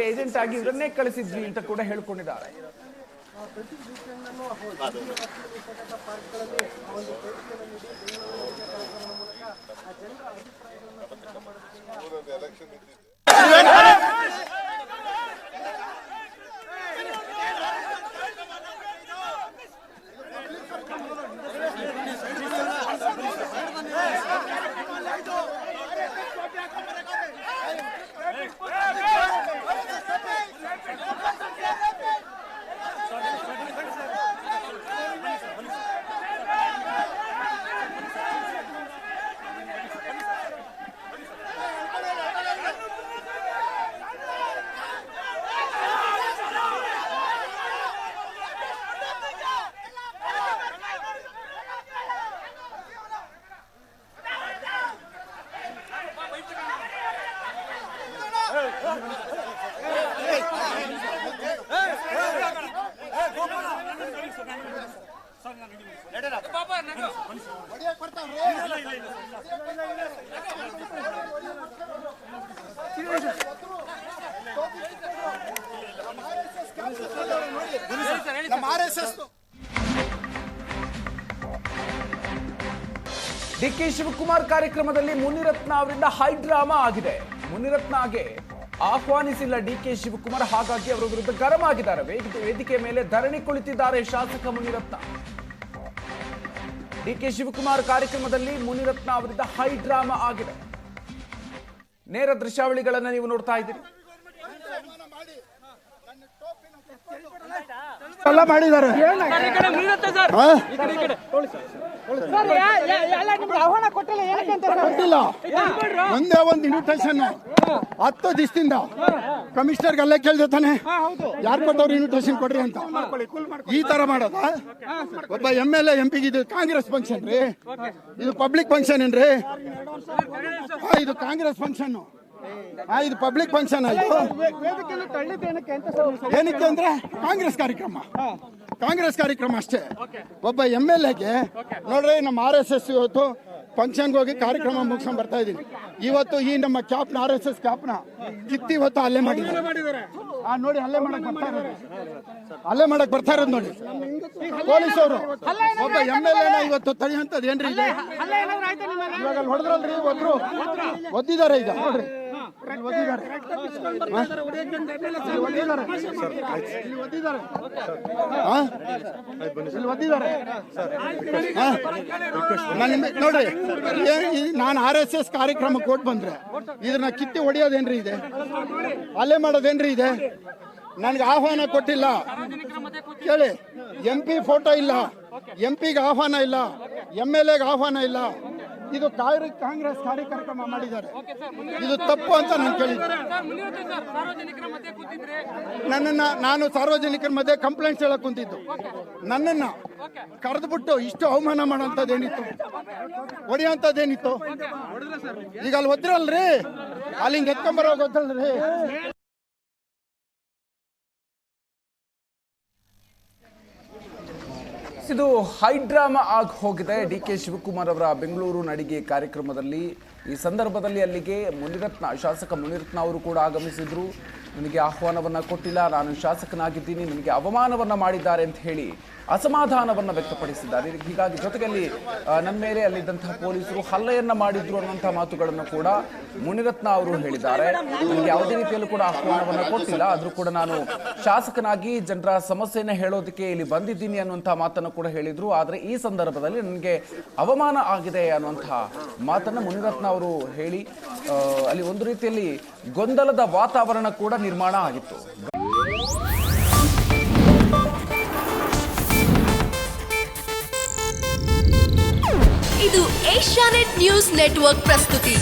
Agent ಆಗಿ ಇದನ್ನೇ ಕಳಿಸಿದ್ವಿ ಅಂತ ಕೂಡ ಹೇಳ್ಕೊಂಡಿದ್ದಾರೆ. ಡಿಕೆ ಶಿವಕುಮಾರ್ ಕಾರ್ಯಕ್ರಮದಲ್ಲಿ ಮುನಿರತ್ನ ಅವರಿಂದ ಹೈ ಡ್ರಾಮಾ ಆಗಿದೆ. ಮುನಿರತ್ನಗೆ ಆಹ್ವಾನಿಸಿಲ್ಲ ಡಿಕೆ ಶಿವಕುಮಾರ್, ಹಾಗಾಗಿ ಅವರ ವಿರುದ್ಧ ಗರಂ ಆಗಿದ್ದಾರೆ. ವೇದಿಕೆ ಮೇಲೆ ಧರಣಿ ಕುಳಿತಿದ್ದಾರೆ ಶಾಸಕ ಮುನಿರತ್ನ. ಡಿಕೆ ಶಿವಕುಮಾರ್ ಕಾರ್ಯಕ್ರಮದಲ್ಲಿ ಮುನಿರತ್ನ ಅವರಿಂದ ಹೈ ಡ್ರಾಮಾ ಆಗಿದೆ. ನೇರ ದೃಶ್ಯಾವಳಿಗಳನ್ನ ನೀವು ನೋಡ್ತಾ ಇದ್ದೀರಿ. ಎಲ್ಲ ಮಾಡಿದ್ದಾರೆ. ಕೊಟ್ಟಿಲ್ಲ. ಒಂದೇ ಒಂದು ಇನ್ವಿಟೇಷನ್ 10 ದಿವಸದಿಂದ ಕಮಿಷನರ್ಗೆ ಅಲ್ಲೇ ಕೇಳಿದೆ ತಾನೆ, ಯಾರು ಕೊಟ್ಟವ್ರು ಇನ್ವಿಟೇಷನ್ ಕೊಡ್ರಿ ಅಂತ. ಈ ತರ ಮಾಡೋದ? ಒಬ್ಬ MLA MP ಇದು ಕಾಂಗ್ರೆಸ್ ಫಂಕ್ಷನ್ ರೀ, ಇದು ಪಬ್ಲಿಕ್ ಫಂಕ್ಷನ್ ಏನ್ರಿ? ಇದು ಕಾಂಗ್ರೆಸ್ ಫಂಕ್ಷನ್, ಇದು ಪಬ್ಲಿಕ್ ಫಂಕ್ಷನ್. ಏನಕ್ಕೆ ಅಂದ್ರೆ ಕಾಂಗ್ರೆಸ್ ಕಾರ್ಯಕ್ರಮ ಅಷ್ಟೇ. ಒಬ್ಬ MLAಗೆ ನೋಡ್ರಿ, ನಮ್ಮ RSS ಇವತ್ತು ಫಂಕ್ಷನ್ಗೆ ಹೋಗಿ ಕಾರ್ಯಕ್ರಮ ಮುಗಿಸ್ಕೊಂಡ್ ಬರ್ತಾ ಇದೀನಿ. ಇವತ್ತು ಈ ನಮ್ಮ ಕ್ಯಾಪ್ನ RSS ಕ್ಯಾಪ್ನ ಕಿತ್ತಿ ಇವತ್ತು ಹಲ್ಲೆ ಮಾಡಿದ್ದಾರೆ. ನೋಡಿ, ಹಲ್ಲೆ ಮಾಡಕ್ ಬರ್ತಾ ಇರೋದು ನೋಡಿ ಪೊಲೀಸವರು. ಒಬ್ಬ MLAನ ಇವತ್ತು ತಡೆಯುವಂತದ್ದು ಏನ್ರಿ ಇದೆ? ಇವಾಗ ಹೊಡೆದ್ರಲ್ರಿ, ಒದ್ದಿದ್ದಾರೆ. ಈಗ ನೋಡ್ರಿ, ನೋಡ್ರಿ, ನಾನು RSS ಕಾರ್ಯಕ್ರಮಕ್ಕೆ ಕೊಟ್ಟು ಬಂದ್ರೆ ಇದನ್ನ ಕಿತ್ತಿ ಹೊಡೆಯೋದೇನ್ರಿ ಇದೆ? ಹಲ್ಲೆ ಮಾಡೋದೇನ್ರಿ ಇದೆ? ನನ್ಗೆ ಆಹ್ವಾನ ಕೊಟ್ಟಿಲ್ಲ ಕೇಳಿ. MP ಫೋಟೋ ಇಲ್ಲ, MPಗೆ ಆಹ್ವಾನ ಇಲ್ಲ, MLAಗೆ ಆಹ್ವಾನ ಇಲ್ಲ. ಇದು ಕಾಂಗ್ರೆಸ್ ಕಾರ್ಯಕ್ರಮ ಮಾಡಿದ್ದಾರೆ. ಇದು ತಪ್ಪು ಅಂತ ನಾನು ಕೇಳಿದ್ದೆ. ನಾನು ಸಾರ್ವಜನಿಕರ ಮಧ್ಯೆ ಕಂಪ್ಲೇಂಟ್ಸ್ ಹೇಳಕ್ ಕುಂತಿದ್ದು. ನನ್ನನ್ನ ಕರೆದ್ಬಿಟ್ಟು ಇಷ್ಟು ಅವಮಾನ ಮಾಡೋಂಥದ್ದೇನಿತ್ತು, ಹೊಡೆಯೋಂಥದ್ದೇನಿತ್ತು? ಈಗ ಅಲ್ಲಿ ಒದ್ರಲ್ರಿ, ಅಲ್ಲಿ ಹಿಂಗೆ ಎತ್ಕೊಂಬರೋ ಗೊತ್ತಲ್ರಿ. ಇದು ಹೈ ಡ್ರಾಮಾ ಆಗಿ ಹೋಗಿದೆ ಡಿಕೆ ಶಿವಕುಮಾರ್ ಅವರ ಬೆಂಗಳೂರು ನಡಿಗೆ ಕಾರ್ಯಕ್ರಮದಲ್ಲಿ. ಈ ಸಂದರ್ಭದಲ್ಲಿ ಅಲ್ಲಿಗೆ ಶಾಸಕ ಮುನಿರತ್ನ ಅವರು ಕೂಡ ಆಗಮಿಸಿದ್ರು. ನನಗೆ ಆಹ್ವಾನವನ್ನ ಕೊಟ್ಟಿಲ್ಲ, ನಾನು ಶಾಸಕನಾಗಿದ್ದೀನಿ, ನನಗೆ ಅವಮಾನವನ್ನ ಮಾಡಿದ್ದಾರೆ ಅಂತ ಹೇಳಿ ಅಸಮಾಧಾನವನ್ನ ವ್ಯಕ್ತಪಡಿಸಿದ್ದಾರೆ. ಹೀಗಾಗಿ ಜೊತೆಯಲ್ಲಿ ನನ್ನ ಮೇಲೆ ಅಲ್ಲಿದ್ದಂತಹ ಪೊಲೀಸರು ಹಲ್ಲೆಯನ್ನ ಮಾಡಿದ್ರು ಅನ್ನುವಂತಹ ಮಾತುಗಳನ್ನು ಕೂಡ ಮುನಿರತ್ನ ಅವರು ಹೇಳಿದ್ದಾರೆ. ನನಗೆ ಯಾವುದೇ ರೀತಿಯಲ್ಲೂ ಕೂಡ ಆಹ್ವಾನವನ್ನ ಕೊಟ್ಟಿಲ್ಲ, ಆದ್ರೂ ಕೂಡ ನಾನು ಶಾಸಕನಾಗಿ ಜನರ ಸಮಸ್ಯೆಯನ್ನ ಹೇಳೋದಕ್ಕೆ ಇಲ್ಲಿ ಬಂದಿದ್ದೀನಿ ಅನ್ನುವಂತಹ ಮಾತನ್ನು ಕೂಡ ಹೇಳಿದ್ರು. ಆದ್ರೆ ಈ ಸಂದರ್ಭದಲ್ಲಿ ನನಗೆ ಅವಮಾನ ಆಗಿದೆ ಅನ್ನುವಂತಹ ಮಾತನ್ನ ಮುನಿರತ್ನ ಅವರು ಹೇಳಿ ಅಲ್ಲಿ ಒಂದು ರೀತಿಯಲ್ಲಿ ಗೊಂದಲದ ವಾತಾವರಣ ಕೂಡ ನಿರ್ಮಾಣ ಆಗಿತ್ತು. ಇದು ಏಷ್ಯಾನೆಟ್ ನ್ಯೂಸ್ ನೆಟ್ವರ್ಕ್ ಪ್ರಸ್ತುತಿ.